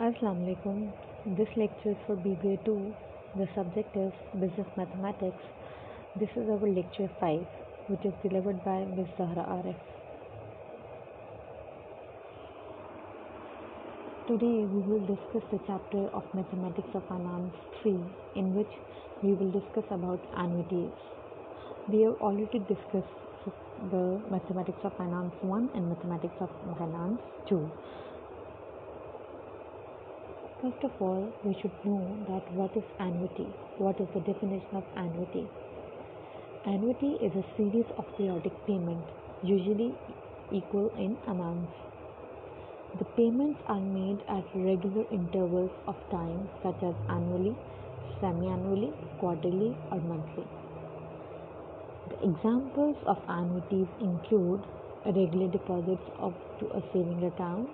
Assalamu alaikum. This lecture is for BBA 2. The subject is Business Mathematics. This is our lecture 5, which is delivered by Ms. Zahra Arif. Today we will discuss the chapter of Mathematics of Finance 3, in which we will discuss about annuities. We have already discussed the Mathematics of Finance 1 and Mathematics of Finance 2. First of all, we should know that what is annuity? What is the definition of annuity? Annuity is a series of periodic payments, usually equal in amounts. The payments are made at regular intervals of time, such as annually, semi-annually, quarterly, or monthly. The examples of annuities include regular deposits to a saving account,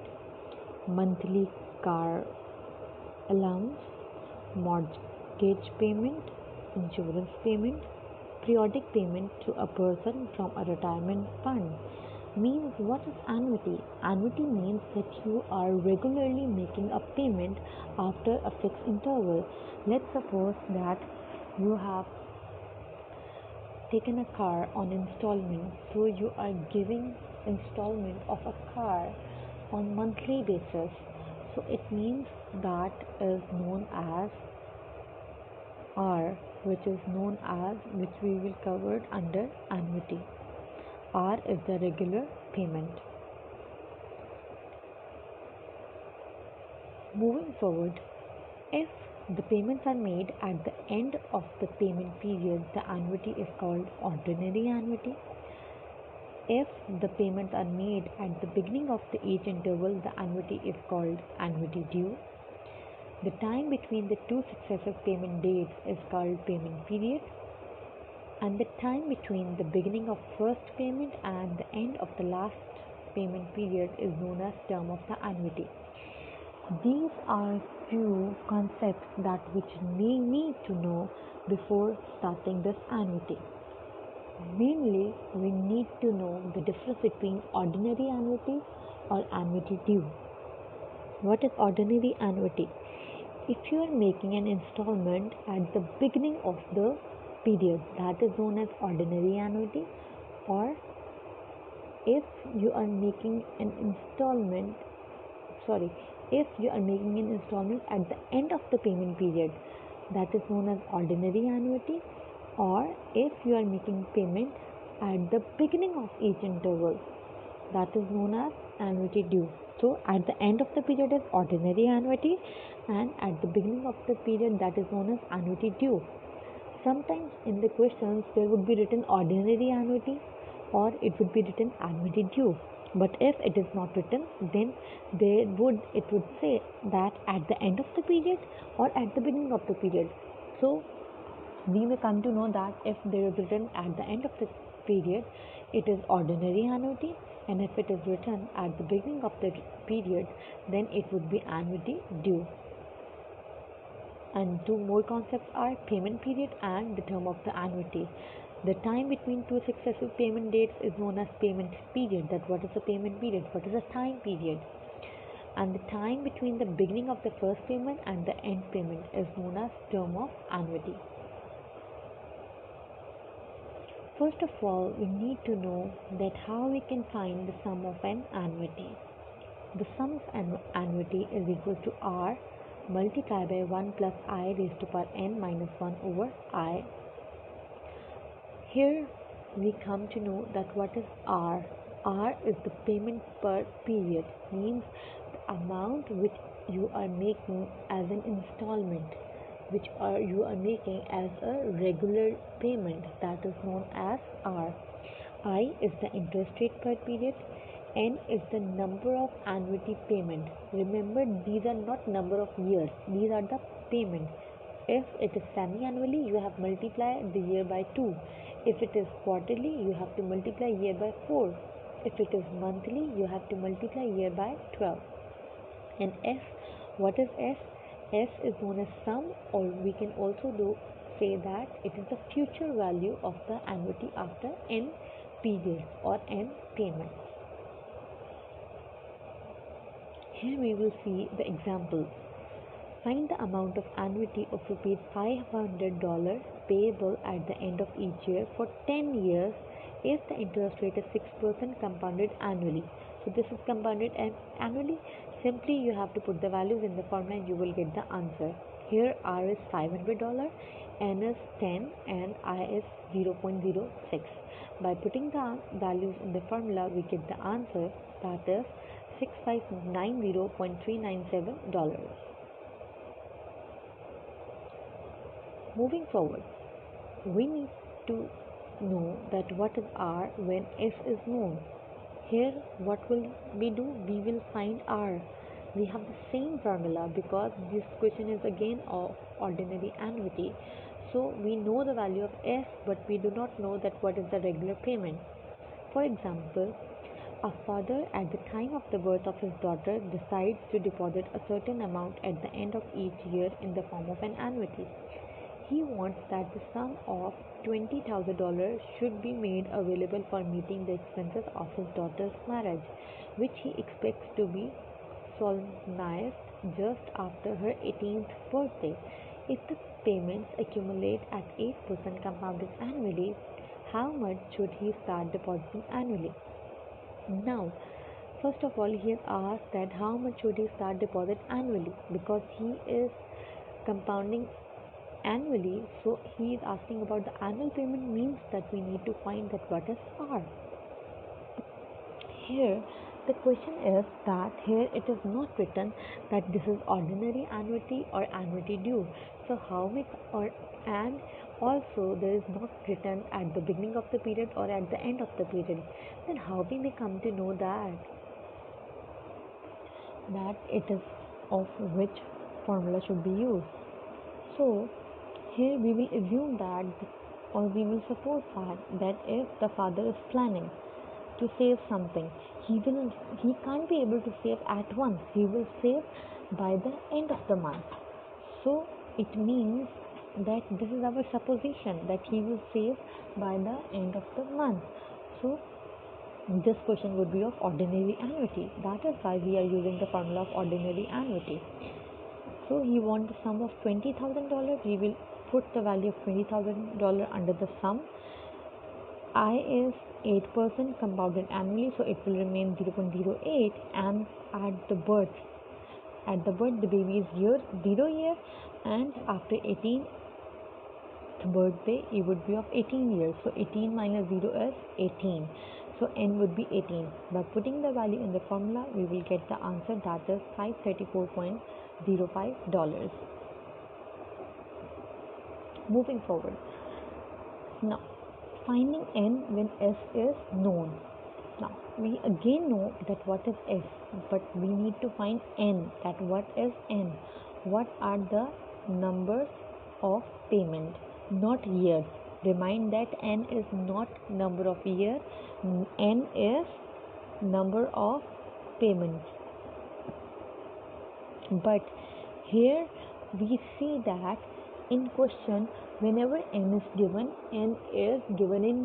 monthly car allowance, mortgage payment, insurance payment, periodic payment to a person from a retirement fund. Means what is annuity? Annuity means that you are regularly making a payment after a fixed interval. Let's suppose that you have taken a car on installment, so you are giving installment of a car on monthly basis. So it means that is known as R, which we will cover under annuity. R is the regular payment. Moving forward, if the payments are made at the end of the payment period, the annuity is called ordinary annuity. If the payments are made at the beginning of the age interval, the annuity is called annuity due. The time between the two successive payment dates is called payment period. And the time between the beginning of first payment and the end of the last payment period is known as term of the annuity. These are few concepts that which we need to know before starting this annuity. Mainly, we need to know the difference between ordinary annuity or annuity due. What is ordinary annuity? If you are making an installment at the beginning of the period, that is known as ordinary annuity. Or if you are making an installment at the end of the payment period, that is known as ordinary annuity. Or if you are making payment at the beginning of each interval, that is known as annuity due. So at the end of the period is ordinary annuity, and at the beginning of the period, that is known as annuity due. Sometimes in the questions there would be written ordinary annuity or it would be written annuity due. But if it is not written, then it would say that at the end of the period or at the beginning of the period. So we may come to know that if there is written at the end of the period, it is ordinary annuity, and if it is written at the beginning of the period, then it would be annuity due. And two more concepts are payment period and the term of the annuity. The time between two successive payment dates is known as payment period. That what is the payment period? What is the time period? And the time between the beginning of the first payment and the end payment is known as term of annuity. First of all, we need to know that how we can find the sum of an annuity. The sum of an annuity is equal to R multiplied by 1 plus I raised to power n minus 1 over I. Here we come to know that what is R. R is the payment per period, means the amount which you are making as an installment, you are making as a regular payment, that is known as R. I is the interest rate per period. N is the number of annuity payment. Remember, these are not number of years, these are the payment. If it is semi-annually, you have multiplied the year by 2. If it is quarterly, you have to multiply year by 4. If it is monthly, you have to multiply year by 12. And S, what is S? S is known as sum, or we can also say that it is the future value of the annuity after n periods or n payments. Here we will see the examples. Find the amount of annuity of rupees $500 payable at the end of each year for 10 years if the interest rate is 6% compounded annually. So this is compounded annually. Simply you have to put the values in the formula and you will get the answer. Here R is $500, N is 10 and I is 0.06. By putting the values in the formula we get the answer, that is $6590.397. Moving forward, we need to know that what is R when S is known. Here what will we do? We will find R. We have the same formula because this question is again of ordinary annuity. So we know the value of S, but we do not know that what is the regular payment. For example, a father at the time of the birth of his daughter decides to deposit a certain amount at the end of each year in the form of an annuity. He wants that the sum of $20,000 should be made available for meeting the expenses of his daughter's marriage, which he expects to be solemnized just after her 18th birthday. If the payments accumulate at 8% compounded annually, how much should he start depositing annually? Now, first of all, he has asked that how much should he start deposit annually, because he is compounding annually, so he is asking about the annual payment, means that we need to find that what is R. Here the question is that here it is not written that this is ordinary annuity or annuity due. So how we and also there is not written at the beginning of the period or at the end of the period. Then how we may come to know that it is of which formula should be used? So here we will assume that, or we will suppose that if the father is planning to save something, he can't be able to save at once. He will save by the end of the month. So it means that this is our supposition that he will save by the end of the month. So this question would be of ordinary annuity. That is why we are using the formula of ordinary annuity. So he wants the sum of $20,000. We will put the value of $20,000 under the sum. I is 8% compounded annually, so it will remain 0.08. And at the birth the baby is 0 year, and after 18th birthday it would be of 18 years. So 18 minus 0 is 18. So n would be 18. By putting the value in the formula, we will get the answer, that is $534.05. Moving forward, now finding n when S is known. Now we again know that what is S, but we need to find n, that what is n, what are the numbers of payment, not years. Remind that n is not number of year, n is number of payments. But here we see that in question, whenever n is given in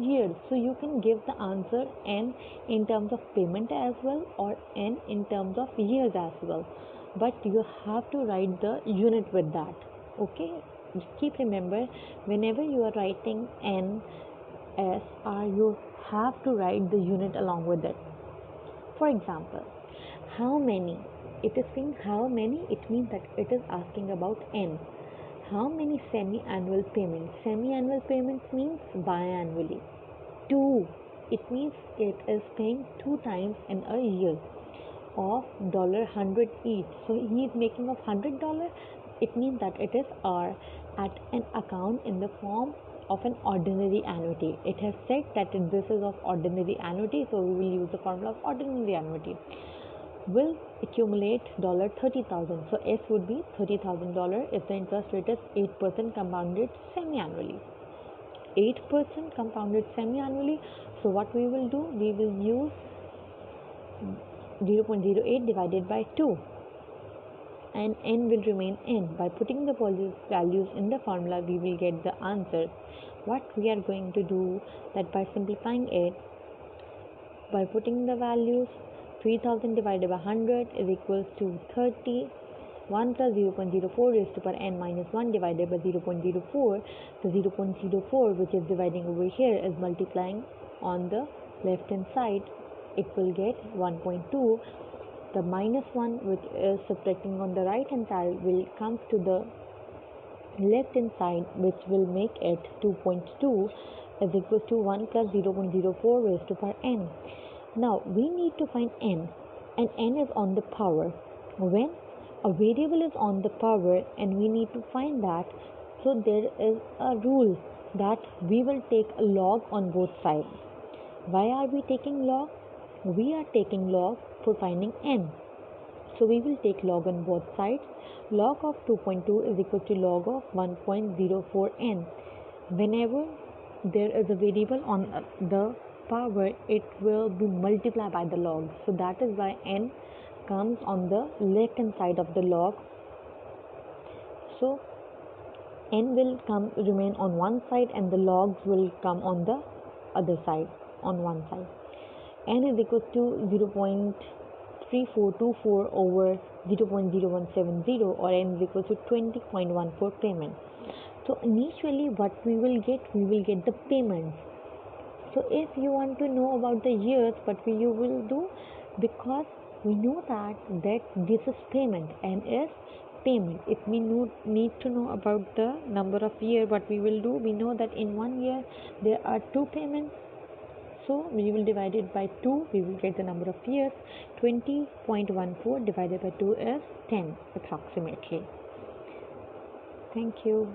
years. So you can give the answer n in terms of payment as well, or n in terms of years as well. But you have to write the unit with that. Okay? Just keep remember, whenever you are writing n, s, r, you have to write the unit along with it. For example, how many? It is saying how many, it means that it is asking about n. How many semi-annual payments? Semi-annual payments means biannually. 2. It means it is paying 2 times in a year of $100 each. So he is making of $100. It means that it is R at an account in the form of an ordinary annuity. It has said that this is of ordinary annuity, so we will use the formula of ordinary annuity. Will accumulate $30,000. So S would be $30,000 if the interest rate is 8% compounded semi-annually. 8% compounded semi-annually. So what we will do? We will use 0.08 divided by 2. And n will remain n. By putting the values in the formula, we will get the answer. What we are going to do, that by simplifying it, by putting the values 3000 divided by 100 is equals to 30. 1 plus 0.04 raised to power n minus 1 divided by 0.04. The 0.04 which is dividing over here is multiplying on the left hand side. It will get 1.2. The minus 1 which is subtracting on the right hand side will come to the left hand side, which will make it 2.2 is equals to 1 plus 0.04 raised to power n. Now we need to find n, and n is on the power. When a variable is on the power and we need to find that, so there is a rule that we will take a log on both sides. Why are we taking log? We are taking log for finding n. So we will take log on both sides. Log of 2.2 is equal to log of 1.04n. Whenever there is a variable on the power, it will be multiplied by the log. So that is why n comes on the left hand side of the log. So n will remain on one side and the logs will come on the other side, on one side. N is equal to 0.3424 over 0.0170, or n is equal to 20.14 payment. So initially what we will get the payments. So if you want to know about the years, what you will do, because we know that this is payment, n is payment. If we need to know about the number of years, what we will do, we know that in 1 year there are 2 payments. So we will divide it by 2, we will get the number of years. 20.14 divided by 2 is 10 approximately. Thank you.